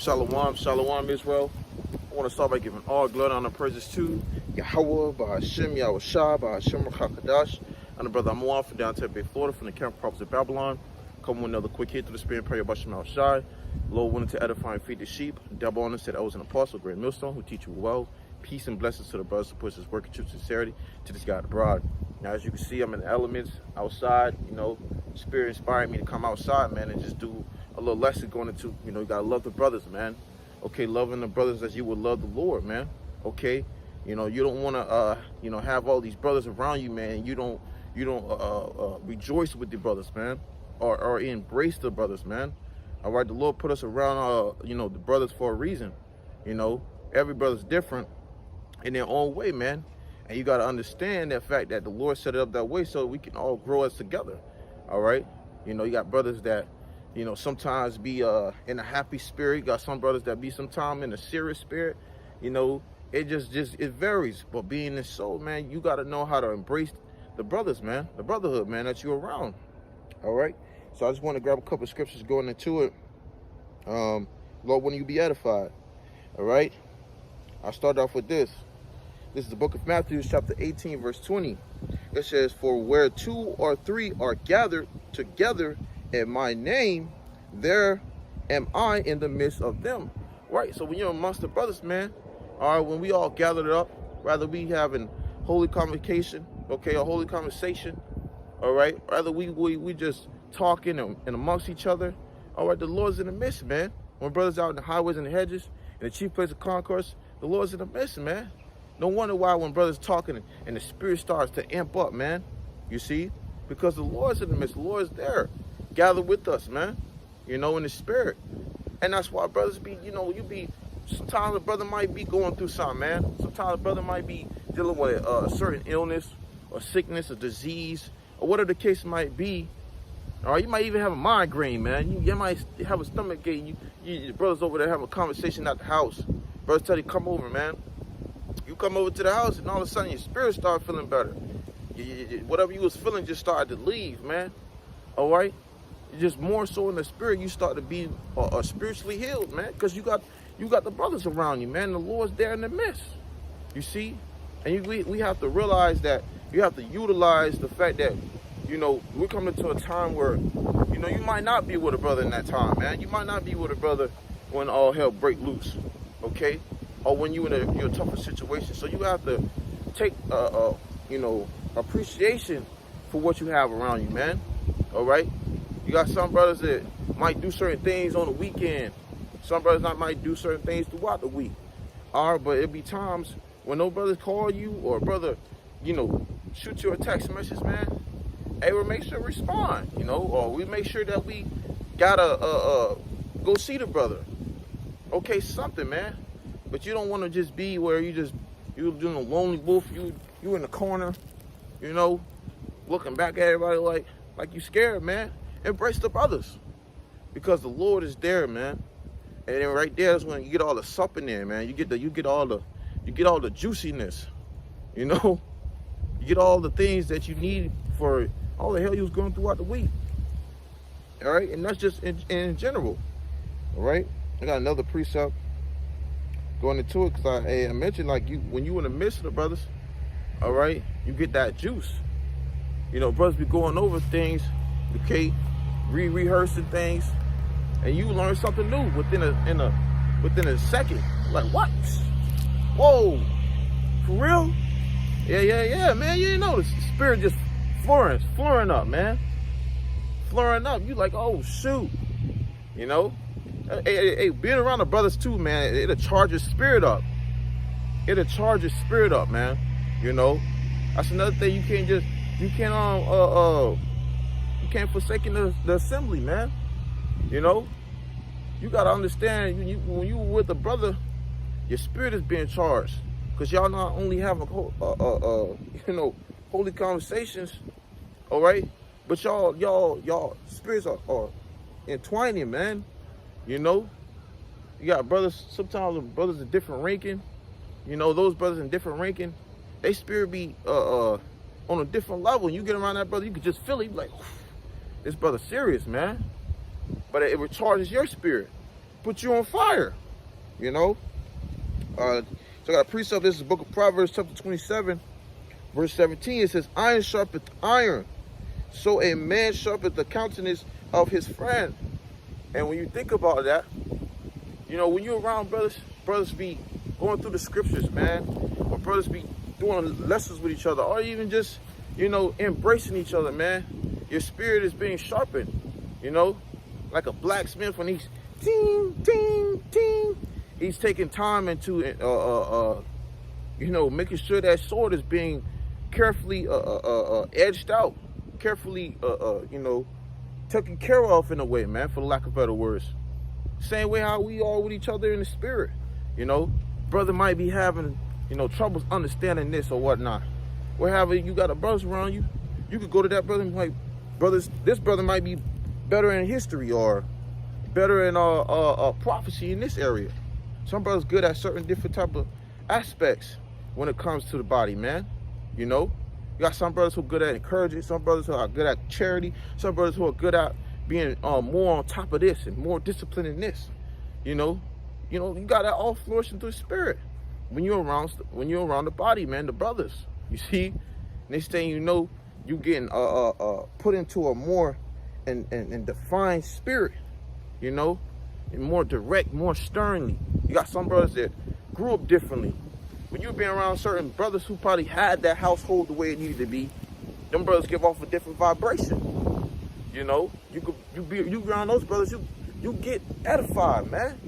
Shalom, Shalom, Israel. I want to start by giving all glory and praises to YAHAWAH, BAHASHAM, YAHWASHI, BAHASHAM, QADASH. I'm the brother I'm from downtown Bay, Florida, from the camp prophets of Babylon. Come with another quick hit to the spirit and prayer about YAHWASHI. Lord wanted to edify and feed the sheep. Devil on us said I was an apostle, great millstone, who teach you well. Peace and blessings to the brothers who push this work in true sincerity to this God abroad. Now, as you can see, I'm in the elements outside. You know, Spirit inspired me to come outside, man, and just do a little lesson going into, you know, you gotta love the brothers, man. Okay, loving the brothers as you would love the Lord, man. Okay, you know, you don't want to, you know, have all these brothers around you, man. You don't rejoice with the brothers, man, or embrace the brothers, man. All right, the Lord put us around, you know, the brothers for a reason. You know, every brother's different in their own way, man. And you got to understand that fact that the Lord set it up that way so we can all grow as together. All right, you know, you got brothers that, you know, sometimes be in a happy spirit. You got some brothers that be sometimes in a serious spirit. You know, it it varies. But being this soul, man, you got to know how to embrace the brothers, man, the brotherhood, man, that you're around. All right, so I just want to grab a couple of scriptures going into it. Lord, when you be edified. All right, I'll start off with this. This is the book of Matthew, chapter 18, verse 20. It says, "For where 2 or 3 are gathered together in my name, there am I in the midst of them." Right? So when you're amongst the brothers, man, all right, when we all gathered up, rather we having holy convocation, okay, a holy conversation, all right, rather we just talking and amongst each other, all right, the Lord's in the midst, man. When brothers out in the highways and the hedges, in the chief place of concourse, the Lord's in the midst, man. No wonder why when brothers talking and the spirit starts to amp up, man. You see? Because the Lord's in the midst. The Lord's there. Gather with us, man. You know, in the spirit. And that's why brothers be, you know, sometimes a brother might be going through something, man. Sometimes a brother might be dealing with a certain illness or sickness or disease or whatever the case might be. Or you might even have a migraine, man. You might have a stomach ache. Your brothers over there having a conversation at the house. Brothers tell you, come over, man. You come over to the house and all of a sudden your spirit start feeling better. Whatever you was feeling just started to leave, man. All right? Just more so in the spirit, you start to be spiritually healed, man. Because you got the brothers around you, man. The Lord's there in the midst. You see? And we have to realize that you have to utilize the fact that, you know, we're coming to a time where, you know, you might not be with a brother in that time, man. You might not be with a brother when all hell break loose, okay? Or when you're in a tougher situation. So you have to take, you know, appreciation for what you have around you, man. All right? You got some brothers that might do certain things on the weekend. Some brothers might do certain things throughout the week. All right, but it'll be times when those brothers call you or a brother, you know, shoot you a text message, man. Hey, we'll make sure to respond, you know, or we make sure that we gotta go see the brother. Okay, something, man. But you don't want to just be where you're doing a lonely wolf. You in the corner, you know, looking back at everybody like you scared, man. Embrace the brothers, because the Lord is there, man. And then right there is when you get all the sup in there, man. You get all the juiciness, you know. You get all the things that you need for all the hell you was going throughout the week. All right, and that's just in general. All right, I got another precept going into it, because I mentioned, like, when you in the midst of the brothers, all right, you get that juice. You know, brothers be going over things, okay, rehearsing things, and you learn something new within a second. Like, what? Whoa, for real? Yeah, man. You didn't know the spirit just flooring up, man. Flooring up. You like, oh shoot, you know. Hey, being around the brothers too, man, it'll charge your spirit up. It'll charge your spirit up, man. You know, that's another thing. You can't forsake the assembly, man. You know, you gotta understand when you with a brother, your spirit is being charged, because y'all not only having you know, holy conversations, all right, but y'all spirits are entwining, man. You know, you got brothers, sometimes brothers in different ranking, you know, those brothers in different ranking, they spirit be on a different level. You get around that brother, you can just feel it. You be like, this brother's serious, man. But it recharges your spirit. put you on fire, you know. So I got a precept. This is the book of Proverbs, chapter 27, verse 17. It says, iron sharpeth iron, so a man sharpeth the countenance of his friend. And when you think about that, you know, when you're around brothers be going through the scriptures, man, or brothers be doing lessons with each other, or even just, you know, embracing each other, man, your spirit is being sharpened, you know, like a blacksmith when he's ting, ting, ting. He's taking time into, you know, making sure that sword is being carefully edged out, carefully, you know, taken care of in a way, man, for the lack of better words. Same way how we are with each other in the spirit, you know. Brother might be having, you know, troubles understanding this or whatnot. Wherever you got a brothers around you, you could go to that brother and be like, brothers, this brother might be better in history or better in prophecy in this area. Some brothers good at certain different type of aspects when it comes to the body, man. You know, you got some brothers who are good at encouraging, some brothers who are good at charity, some brothers who are good at being more on top of this and more disciplined in this. You know, you got that all flourishing through the spirit when you're around the body, man, the brothers. You see, next thing you know, you getting put into a more and defined spirit, you know, and more direct, more sternly. You got some brothers that grew up differently. When you been around certain brothers who probably had that household the way it needed to be, them brothers give off a different vibration. You know, you around those brothers, you get edified, man.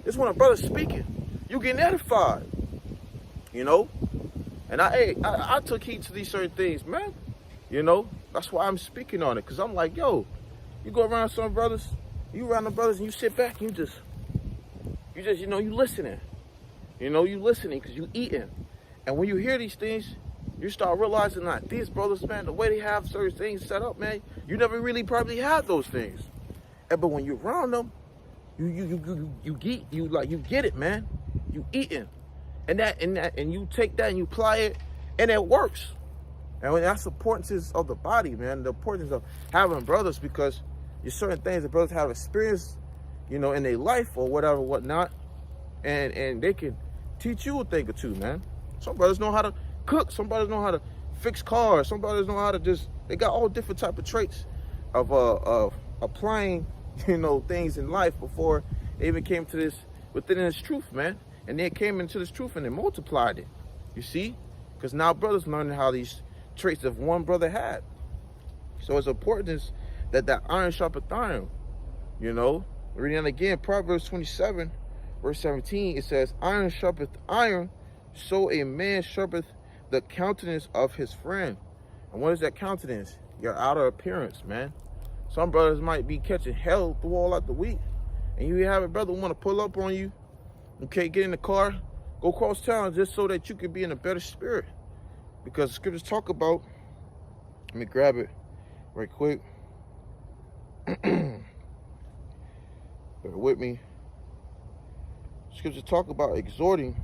It's when a brother's speaking, you getting edified. You know, and I took heed to these certain things, man. You know, that's why I'm speaking on it, because I'm like, yo, you go around some brothers, you around the brothers, and you sit back, and you just, you know, you listening. You know, you listening because you eating. And when you hear these things, you start realizing that these brothers, man, the way they have certain things set up, man, you never really probably had those things. But when you're around them, you get it, man. You eating. And you take that and you apply it, and it works. And that's the importance of the body, man. The importance of having brothers, because there's certain things that brothers have experienced, you know, in their life or whatever, whatnot, and they can teach you a thing or two, man. Some brothers know how to cook. Some brothers know how to fix cars. Some brothers know how to they got all different type of traits of applying, you know, things in life before they even came to this within this truth, man. And they came into this truth and they multiplied it. You see? Because now brothers learning how these traits of one brother had. So it's important that iron sharpeth iron. You know? Reading it again, Proverbs 27, verse 17, it says, iron sharpeth iron, so a man sharpeth the countenance of his friend. And what is that countenance? Your outer appearance, man. Some brothers might be catching hell through all out the week. And you have a brother want to pull up on you. Okay, get in the car, go cross town just so that you can be in a better spirit. Because scriptures talk about, let me grab it right quick. Bear with me. Scriptures talk about exhorting.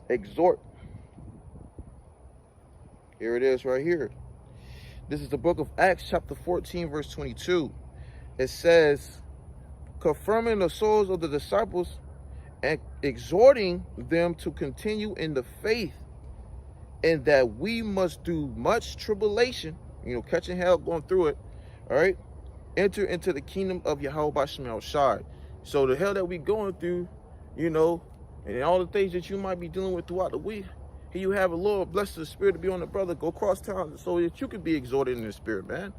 Exhort. Here it is right here. This is the book of Acts chapter 14 verse 22. It says, confirming the souls of the disciples and exhorting them to continue in the faith, and that we must do much tribulation, you know, catching hell, going through it, all right, enter into the kingdom of YAHAWASHI. So the hell that we going through, you know, and all the things that you might be dealing with throughout the week, here you have a Lord, bless the spirit to be on the brother, go cross town so that you can be exhorted in the spirit, man.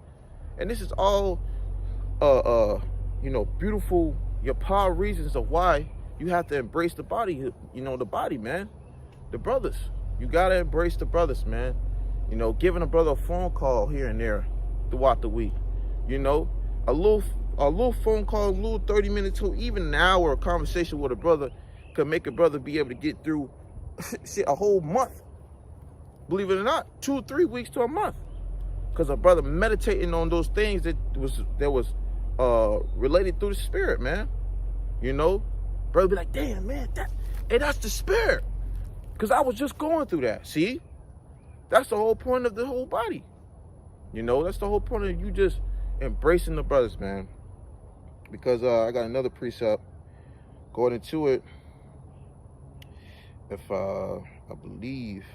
And this is all, you know, beautiful, your power reasons of why you have to embrace the body, you know, the body, man. The brothers. You got to embrace the brothers, man. You know, giving a brother a phone call here and there throughout the week. You know, a little phone call, a little 30-minute to even an hour of conversation with a brother could make a brother be able to get through shit, a whole month. Believe it or not, 2 or 3 weeks to a month. Because a brother meditating on those things that was related through the spirit, man. You know? Brother be like, damn, man, that's the spirit. Because I was just going through that. See? That's the whole point of the whole body. You know, that's the whole point of you just embracing the brothers, man. Because I got another precept According to it, if I believe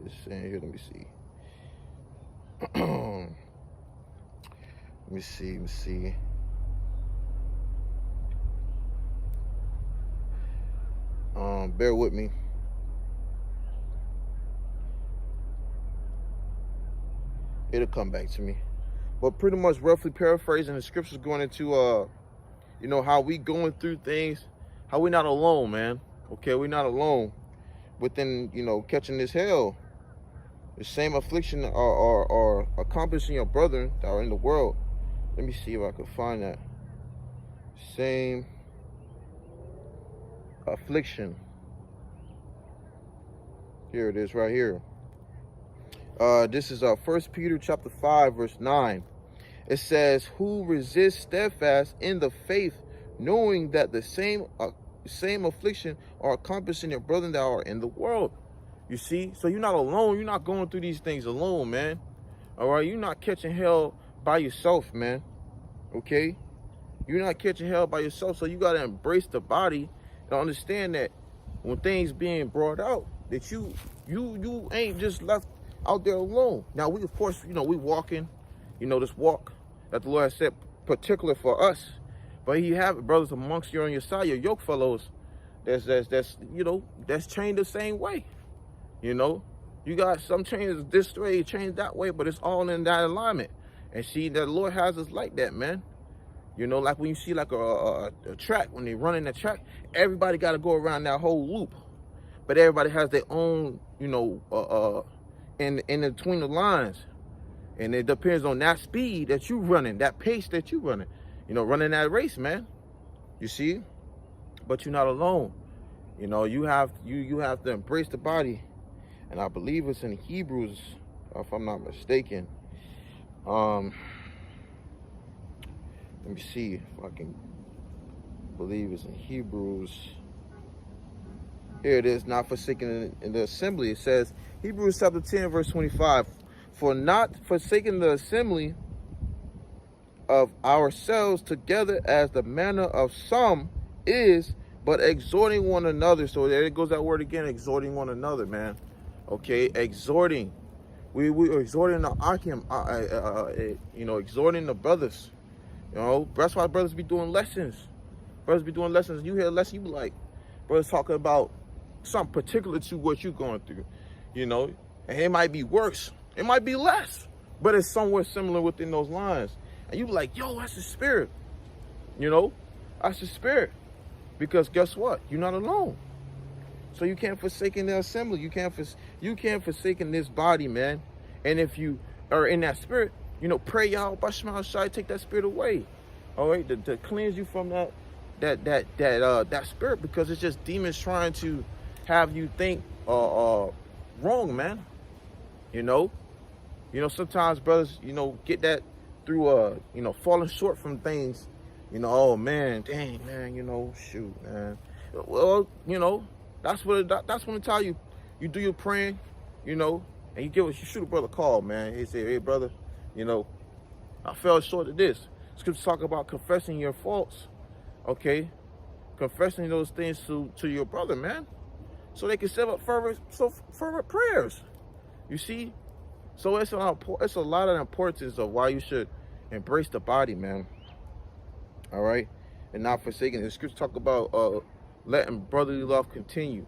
it's saying here, let me see. Let me see. Bear with me. It'll come back to me. But pretty much roughly paraphrasing, the scriptures going into you know, how we going through things, how we're not alone, man. Okay, we're not alone within, you know, catching this hell. The same affliction are accomplishing your brethren that are in the world. Let me see if I can find that. Same affliction. Here it is right here. This is 1 Peter chapter 5, verse 9. It says, who resist steadfast in the faith, knowing that the same affliction are accomplishing your brethren that are in the world. You see? So you're not alone. You're not going through these things alone, man. All right? You're not catching hell by yourself, man. Okay? You're not catching hell by yourself. So you got to embrace the body and understand that when things being brought out, that you ain't just left out there alone. Now, we, of course, you know, we walking, you know, this walk that the Lord has set particular for us. But you have brothers amongst you on your side, your yoke fellows, that's you know, that's trained the same way. You know, you got some chains this way, chains that way, but it's all in that alignment. And see, the Lord has us like that, man. You know, like when you see like a track, when they run in the track, everybody got to go around that whole loop. But everybody has their own, you know, in between the lines. And it depends on that speed that you running, that pace that you running. You know, running that race, man. You see? But you're not alone. You know, you have to embrace the body. And I believe it's in Hebrews, if I'm not mistaken. Let me see if I can believe it's in Hebrews. Here it is, not forsaken in the assembly. It says, Hebrews chapter 10, verse 25. For not forsaking the assembly of ourselves together as the manner of some is, but exhorting one another. So there goes that word again, exhorting one another, man. Okay, exhorting. We are exhorting the Akim, you know, exhorting the brothers. You know, that's why brothers be doing lessons. Brothers be doing lessons. You hear a lesson, you be like, brothers talking about something particular to what you're going through. You know, and it might be worse. It might be less, but it's somewhere similar within those lines. And you be like, yo, that's the spirit. You know, that's the spirit. Because guess what? You're not alone. So you can't forsake in the assembly. You can't forsake in this body, man. And if you are in that spirit, you know, pray y'all, BAHASHAM, take that spirit away. All right, to cleanse you from that spirit, because it's just demons trying to have you think wrong, man. You know, sometimes brothers, you know, get that through you know, falling short from things. You know, oh man, dang man, you know, shoot, man. Well, you know, that's when I tell you, you do your praying, you know, and you shoot a brother a call, man. He say, hey brother, you know, I fell short of this. Scriptures talk about confessing your faults, okay? Confessing those things to your brother, man, so they can set up fervent prayers. You see, so it's a lot of importance of why you should embrace the body, man. All right, and not forsaking. The scriptures talk about letting brotherly love continue.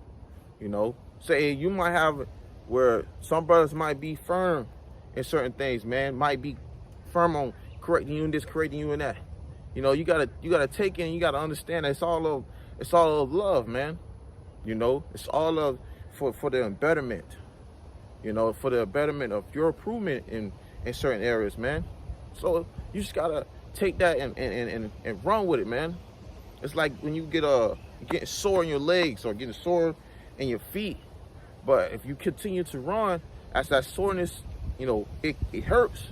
You know, say you might have where some brothers might be firm in certain things, man. Might be firm on correcting you in this, correcting you in that. You know, you gotta take in. You gotta understand that it's all of love, man. You know, it's all of for the betterment. You know, for the betterment of your improvement in certain areas, man. So you just gotta take that and run with it, man. It's like when you getting sore in your legs or getting sore in your feet. But if you continue to run, as that soreness, you know, it hurts,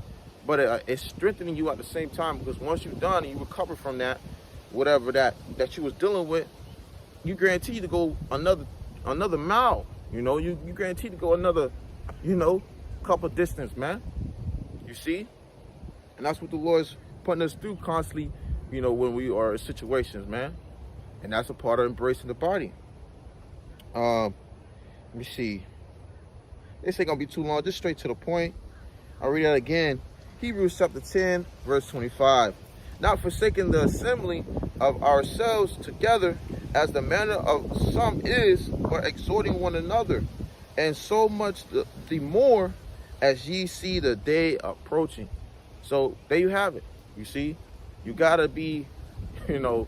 but it's strengthening you at the same time, because once you're done and you recover from that, whatever that you was dealing with, you guarantee to go another mile. You know, you guarantee to go another, you know, couple distance, man. You see? And that's what the Lord's putting us through constantly, you know, when we are in situations, man. And that's a part of embracing the body. Let me see. This ain't gonna be too long, just straight to the point. I'll read that again. Hebrews chapter 10, verse 25. Not forsaking the assembly of ourselves together, as the manner of some is, but exhorting one another, and so much the more as ye see the day approaching. So there you have it. You see, you gotta be, you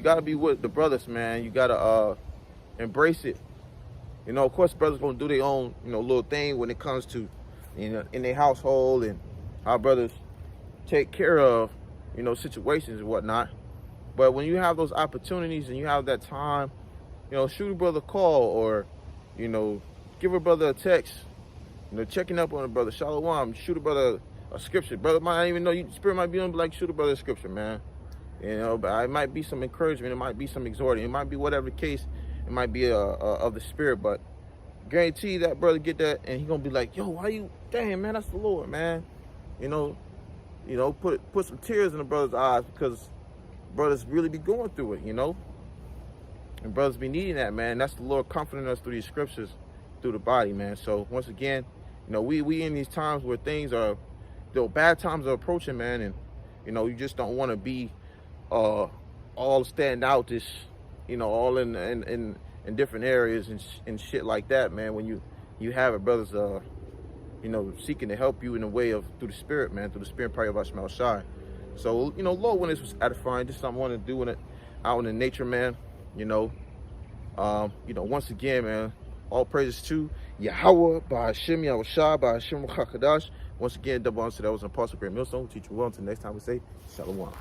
gotta be with the brothers, man. You gotta embrace it. Of course, brothers gonna do their own, little thing when it comes to, in their household, and how brothers take care of, situations and whatnot. But when you have those opportunities and you have that time, shoot a brother a call, or, give a brother a text, checking up on a brother, shalom, shoot a brother a scripture. Brother might not even know, spirit might be on, like, shoot a brother a scripture, man. But it might be some encouragement, it might be some exhorting, it might be whatever the case, it might be of the spirit, but guarantee that brother get that, and he gonna be like, yo, why you, damn, man, that's the Lord, man. Put some tears in the brother's eyes, because brothers really be going through it, and brothers be needing that, man. That's the Lord comforting us through these scriptures, through the body, man. So once again, we in these times where things are, bad times are approaching, man, and you just don't want to be all stand out, this, all in different areas and shit like that, man. When you have it, brothers, seeking to help you in a way of, through the spirit, man, through the spirit power of YAHAWASHI. So, Lord, when this was edifying, just something I wanted to do in it, out in the nature, man. Once again, man, all praises to Yahawah, BAHASHAM, YAHAWASHI, BAHASHAM, QADASH. Once again, double honor to that was an apostle, great millstone, teach you well. Until next time we say, shalom.